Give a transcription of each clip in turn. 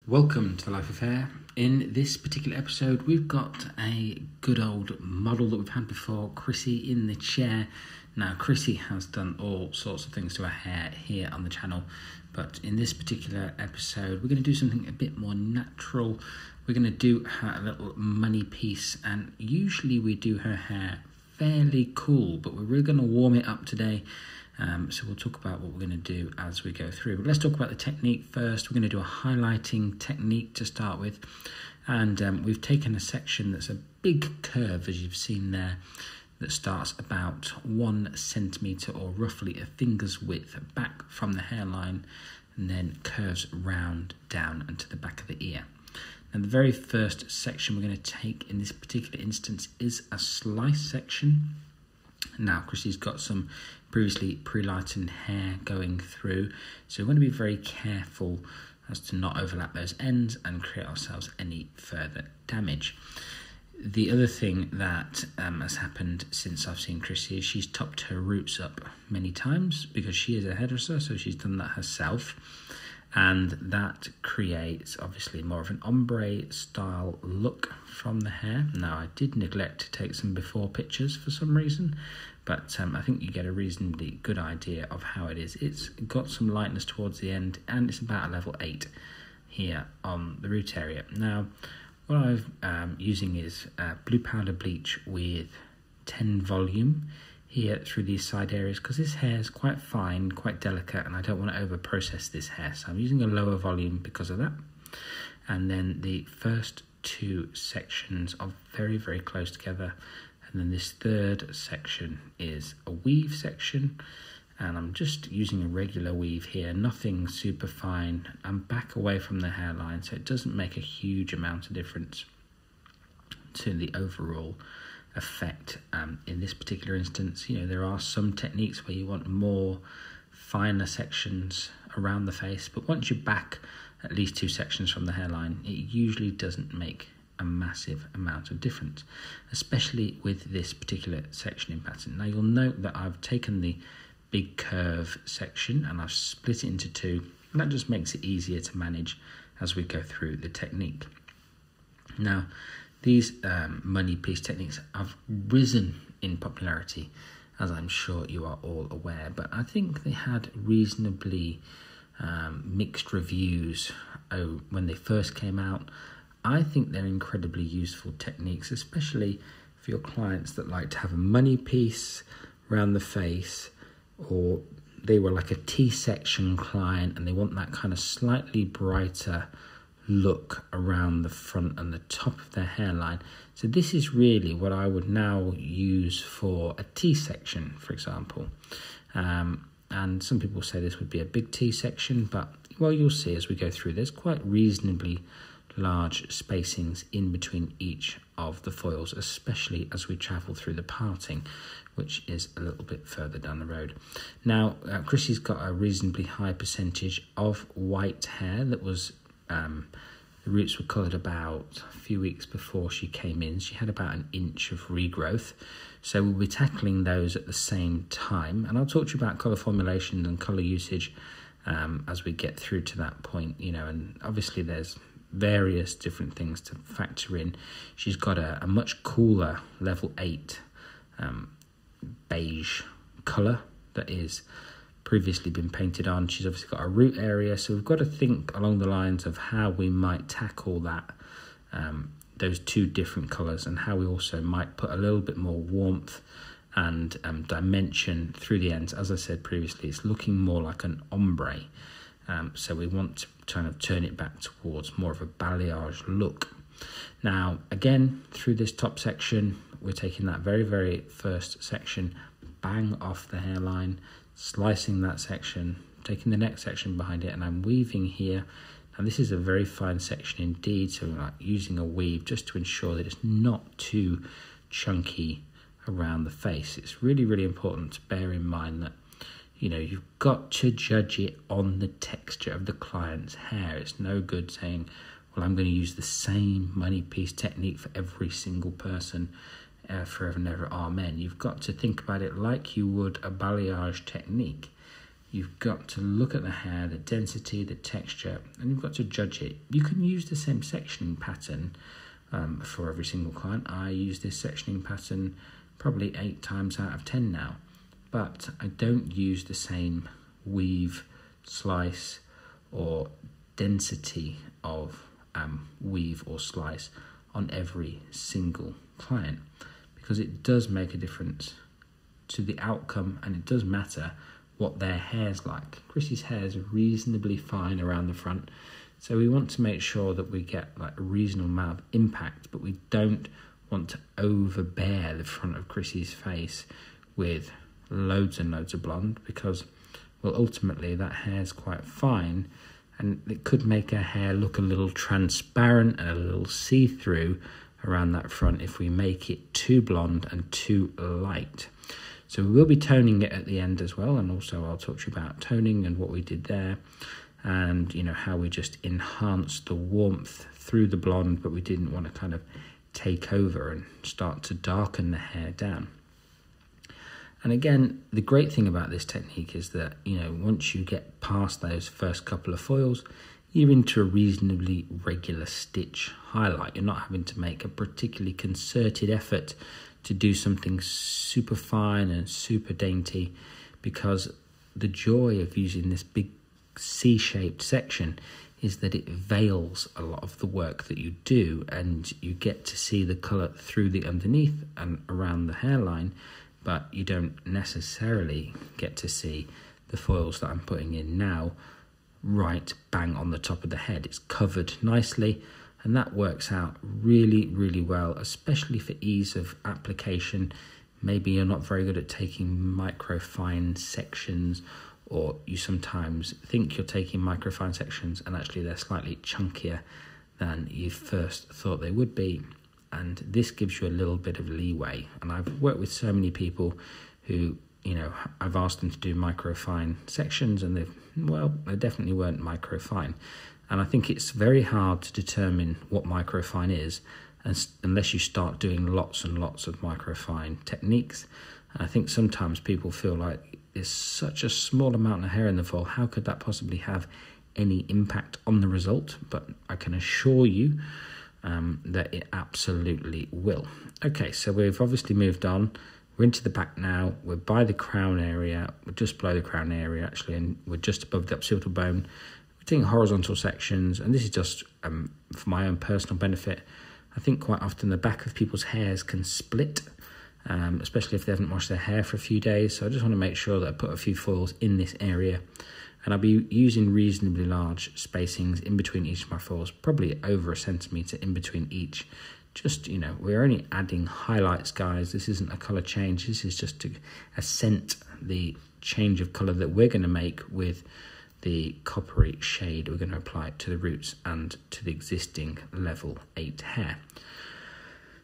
Welcome to the Life of Hair. In this particular episode, we've got a good old model that we've had before, Chrissy in the chair. Now, Chrissy has done all sorts of things to her hair here on the channel, but in this particular episode, we're going to do something a bit more natural. We're going to do her little money piece, and usually we do her hair fairly cool, but we're really going to warm it up today. So we'll talk about what we're going to do as we go through. But let's talk about the technique first. We're going to do a highlighting technique to start with. And we've taken a section that's a big curve, as you've seen there, that starts about 1 centimetre or roughly a finger's width back from the hairline and then curves round down and to the back of the ear. And the very first section we're going to take in this particular instance is a slice section. Now, Chrissy's got some previously pre-lightened hair going through, so we're going to be very careful as to not overlap those ends and create ourselves any further damage. The other thing that has happened since I've seen Chrissy is she's topped her roots up many times because she is a hairdresser, so she's done that herself, and that creates obviously more of an ombre style look from the hair. Now, I did neglect to take some before pictures for some reason, but I think you get a reasonably good idea of how it is. It's got some lightness towards the end, and it's about a level 8 here on the root area. Now, what I'm using is blue powder bleach with 10 volume here through these side areas, because this hair is quite fine, quite delicate, and I don't want to over process this hair, so I'm using a lower volume because of that. And then the first 2 sections are very, very close together, and then this third section is a weave section, and I'm just using a regular weave here, nothing super fine. I'm back away from the hairline, so it doesn't make a huge amount of difference to the overall effect. In this particular instance, you know, there are some techniques where you want more finer sections around the face, but once you're back at least 2 sections from the hairline, it usually doesn't make a massive amount of difference, especially with this particular section in pattern. Now, you'll note that I've taken the big curve section and I've split it into 2, and that just makes it easier to manage as we go through the technique. Now, these money piece techniques have risen in popularity, as I'm sure you are all aware, but I think they had reasonably mixed reviews when they first came out. I think they're incredibly useful techniques, especially for your clients that like to have a money piece around the face, or they were like a T-section client and they want that kind of slightly brighter look around the front and the top of their hairline. So this is really what I would now use for a T-section, for example. And some people say this would be a big T-section, but well, you'll see as we go through. There's quite reasonably large spacings in between each of the foils, especially as we travel through the parting, which is a little bit further down the road. Now, Chrissy's got a reasonably high percentage of white hair that was the roots were coloured about a few weeks before she came in. She had about 1 inch of regrowth, so we'll be tackling those at the same time, and I'll talk to you about colour formulation and colour usage as we get through to that point, you know. And obviously there's various different things to factor in. She's got a much cooler level 8 beige colour that is previously been painted on. She's obviously got a root area, so we've got to think along the lines of how we might tackle that, those 2 different colours, and how we also might put a little bit more warmth and dimension through the ends. As I said previously, it's looking more like an ombre, so we want to kind of turn it back towards more of a balayage look. Now, again, through this top section, we're taking that very, very first section, bang off the hairline, slicing that section, taking the next section behind it, and I'm weaving here. And this is a very fine section indeed, so I'm using a weave just to ensure that it's not too chunky around the face. It's really, really important to bear in mind that, you know, you've got to judge it on the texture of the client's hair. It's no good saying, well, I'm going to use the same money piece technique for every single person forever and ever, amen. You've got to think about it like you would a balayage technique. You've got to look at the hair, the density, the texture, and you've got to judge it. You can use the same sectioning pattern for every single client. I use this sectioning pattern probably 8 times out of 10 now, but I don't use the same weave, slice, or density of weave or slice on every single client, because it does make a difference to the outcome, and it does matter what their hair's like. Chrissy's hair is reasonably fine around the front, so we want to make sure that we get like a reasonable amount of impact, but we don't want to overbear the front of Chrissy's face with loads and loads of blonde, because, well, ultimately that hair's quite fine, and it could make her hair look a little transparent and a little see-through around that front if we make it too blonde and too light. So we will be toning it at the end as well, and also I'll talk to you about toning and what we did there, and you know how we just enhanced the warmth through the blonde, but we didn't want to kind of take over and start to darken the hair down. And again, the great thing about this technique is that, you know, once you get past those first couple of foils, you're into a reasonably regular stitch highlight. You're not having to make a particularly concerted effort to do something super fine and super dainty, because the joy of using this big C-shaped section is that it veils a lot of the work that you do, and you get to see the colour through the underneath and around the hairline, but you don't necessarily get to see the foils that I'm putting in now right bang on the top of the head. It's covered nicely, and that works out really, really well, especially for ease of application. Maybe you're not very good at taking micro-fine sections, or you sometimes think you're taking micro-fine sections and actually they're slightly chunkier than you first thought they would be. And this gives you a little bit of leeway. And I've worked with so many people who, you know, I've asked them to do micro-fine sections, and they definitely weren't micro-fine. And I think it's very hard to determine what micro-fine is unless you start doing lots and lots of micro-fine techniques. And I think sometimes people feel like there's such a small amount of hair in the foil, how could that possibly have any impact on the result? But I can assure you that it absolutely will. Okay, so we've obviously moved on. We're into the back now. We're by the crown area. We're just below the crown area, actually, and we're just above the occipital bone. We're taking horizontal sections, and this is just for my own personal benefit. I think quite often the back of people's hairs can split, especially if they haven't washed their hair for a few days. So I just want to make sure that I put a few foils in this area. And I'll be using reasonably large spacings in between each of my foils, probably over 1 centimetre in between each. Just, you know, we're only adding highlights, guys. This isn't a colour change. This is just to accent the change of colour that we're going to make with the coppery shade we're going to apply it to the roots and to the existing level 8 hair.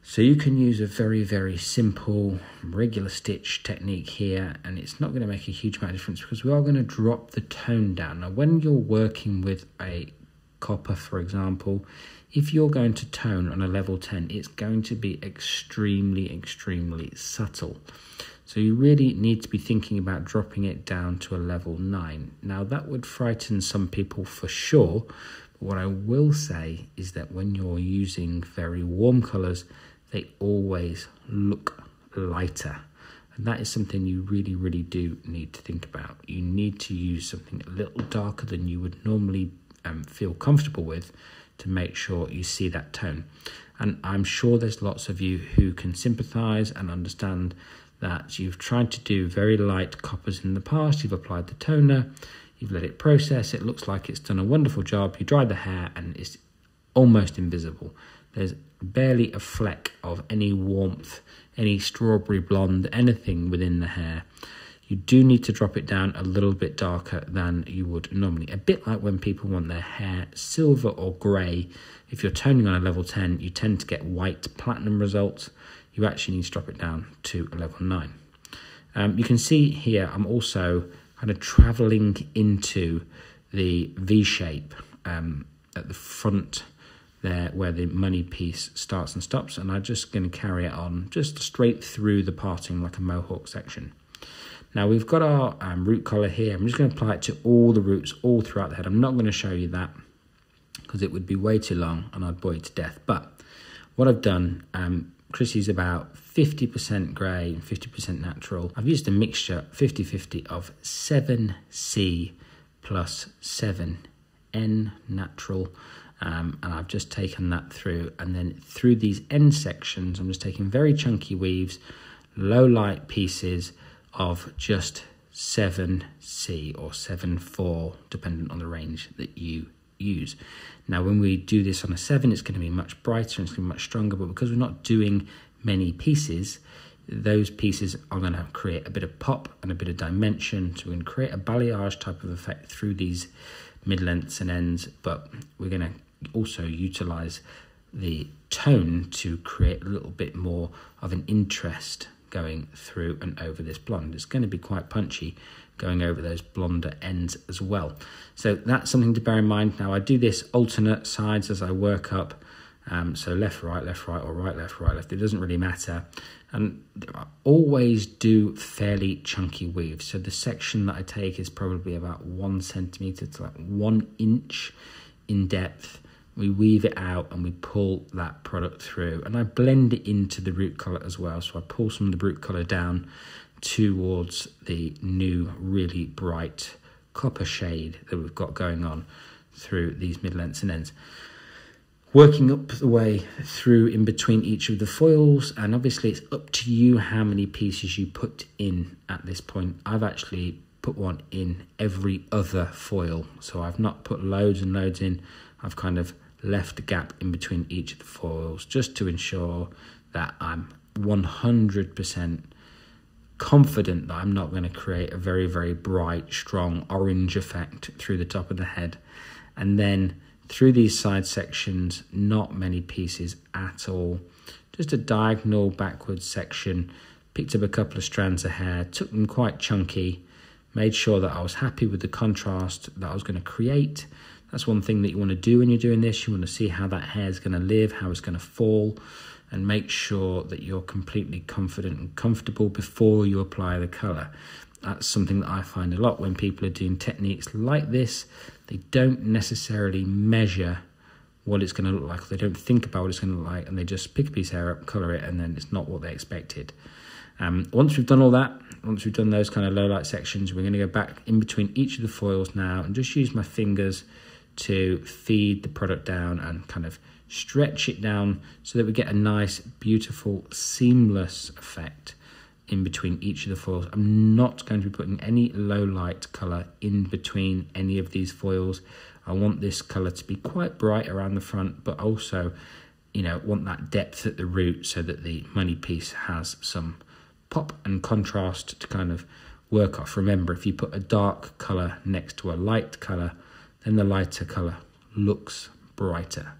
So you can use a very, very simple regular stitch technique here, and it's not going to make a huge amount of difference because we are going to drop the tone down. Now, when you're working with a copper, for example, if you're going to tone on a level 10, it's going to be extremely, extremely subtle. So you really need to be thinking about dropping it down to a level 9. Now, that would frighten some people for sure, but what I will say is that when you're using very warm colours, they always look lighter. And that is something you really, really do need to think about. You need to use something a little darker than you would normally feel comfortable with to make sure you see that tone. And I'm sure there's lots of you who can sympathise and understand that you've tried to do very light coppers in the past, you've applied the toner, you've let it process, it looks like it's done a wonderful job, you dry the hair and it's almost invisible. There's barely a fleck of any warmth, any strawberry blonde, anything within the hair. You do need to drop it down a little bit darker than you would normally. A bit like when people want their hair silver or grey. If you're toning on a level 10, you tend to get white platinum results. You actually need to drop it down to a level 9. You can see here I'm also kind of travelling into the V shape at the front there where the money piece starts and stops, and I'm just going to carry it on just straight through the parting like a mohawk section. Now we've got our root colour here. I'm just going to apply it to all the roots all throughout the head. I'm not going to show you that because it would be way too long and I'd bore you to death. But what I've done, Chrissy's about 50% grey and 50% natural. I've used a mixture 50-50 of 7C plus 7N natural. And I've just taken that through, and then through these end sections I'm just taking very chunky weaves, low light pieces of just 7C or 7-4 depending on the range that you use. Now when we do this on a 7 it's going to be much brighter and it's going to be much stronger, but because we're not doing many pieces, those pieces are going to create a bit of pop and a bit of dimension, so we're going to create a balayage type of effect through these mid-lengths and ends, but we're going to also utilize the tone to create a little bit more of an interest going through and over this blonde. It's going to be quite punchy going over those blonder ends as well. So that's something to bear in mind. Now I do this alternate sides as I work up, so left, right, or right, left. It doesn't really matter. And I always do fairly chunky weaves. So the section that I take is probably about 1 centimetre to like 1 inch in depth. We weave it out and we pull that product through, and I blend it into the root colour as well. So I pull some of the root colour down towards the new really bright copper shade that we've got going on through these mid-lengths and ends. Working up the way through in between each of the foils, and obviously it's up to you how many pieces you put in at this point. I've actually put one in every other foil, so I've not put loads and loads in. I've kind of left a gap in between each of the foils just to ensure that I'm 100% confident that I'm not going to create a very, very bright, strong orange effect through the top of the head. And then through these side sections, not many pieces at all, just a diagonal backwards section. Picked up a couple of strands of hair, took them quite chunky, made sure that I was happy with the contrast that I was going to create. That's one thing that you want to do when you're doing this. You want to see how that hair is going to live, how it's going to fall, and make sure that you're completely confident and comfortable before you apply the colour. That's something that I find a lot when people are doing techniques like this. They don't necessarily measure what it's going to look like. They don't think about what it's going to look like, and they just pick a piece of hair up, colour it, and then it's not what they expected. Once we've done all that, once we've done those kind of low light sections, we're going to go back in between each of the foils now and just use my fingers to feed the product down and kind of stretch it down so that we get a nice, beautiful, seamless effect in between each of the foils. I'm not going to be putting any low light colour in between any of these foils. I want this colour to be quite bright around the front, but also, you know, want that depth at the root so that the money piece has some pop and contrast to kind of work off. Remember, if you put a dark colour next to a light colour, then the lighter colour looks brighter.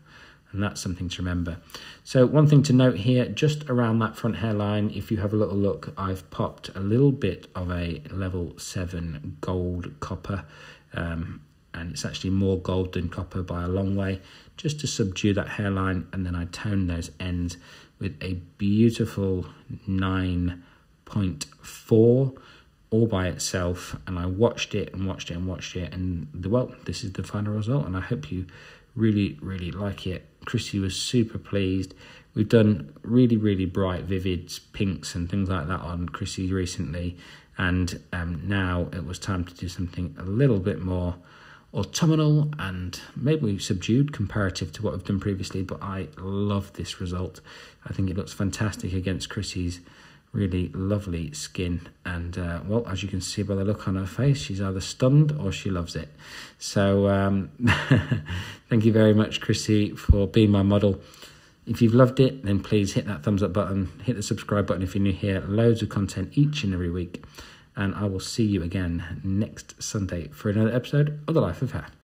And that's something to remember. So one thing to note here, just around that front hairline, if you have a little look, I've popped a little bit of a level 7 gold copper, and it's actually more gold than copper by a long way, just to subdue that hairline. And then I tone those ends with a beautiful 9.4 all by itself, and I watched it and watched it and watched it, and well, this is the final result, and I hope you really, really like it. Chrissy was super pleased. We've done really, really bright, vivid pinks and things like that on Chrissy recently, and now it was time to do something a little bit more autumnal and maybe subdued comparative to what I've done previously, but I love this result. I think it looks fantastic against Chrissy's really lovely skin, and well, as you can see by the look on her face, she's either stunned or she loves it. So thank you very much, Chrissy, for being my model. If you've loved it, then please hit that thumbs up button, hit the subscribe button if you're new here. Loads of content each and every week, and I will see you again next Sunday for another episode of The Life of Hair.